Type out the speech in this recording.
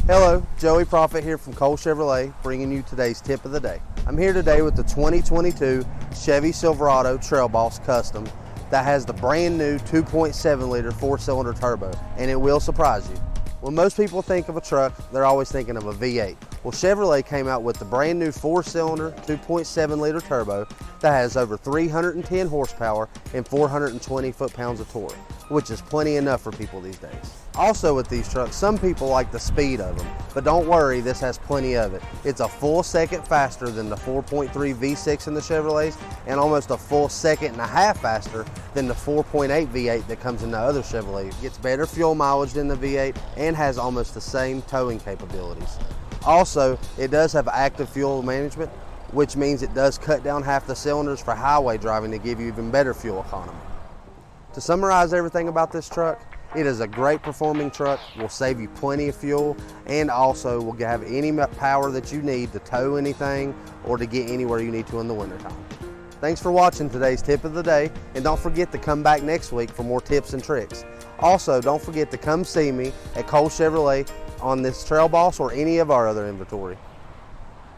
Hello, Joey Profit here from Cole Chevrolet, bringing you today's tip of the day. I'm here today with the 2022 Chevy Silverado Trail Boss Custom that has the brand new 2.7 liter 4-cylinder turbo, and it will surprise you. When most people think of a truck, they're always thinking of a V8. Well, Chevrolet came out with the brand new 4-cylinder 2.7 liter turbo that has over 310 horsepower and 420 foot-pounds of torque, which is plenty enough for people these days. Also with these trucks, some people like the speed of them, but don't worry, this has plenty of it. It's a full second faster than the 4.3 V6 in the Chevrolets, and almost a full second and a half faster than the 4.8 V8 that comes in the other Chevrolets. It gets better fuel mileage than the V8 and has almost the same towing capabilities. Also, it does have active fuel management, which means it does cut down half the cylinders for highway driving to give you even better fuel economy. To summarize everything about this truck, it is a great performing truck, will save you plenty of fuel, and also will have any power that you need to tow anything or to get anywhere you need to in the wintertime. Thanks for watching today's tip of the day, and don't forget to come back next week for more tips and tricks. Also, don't forget to come see me at Cole Chevrolet on this Trail Boss or any of our other inventory.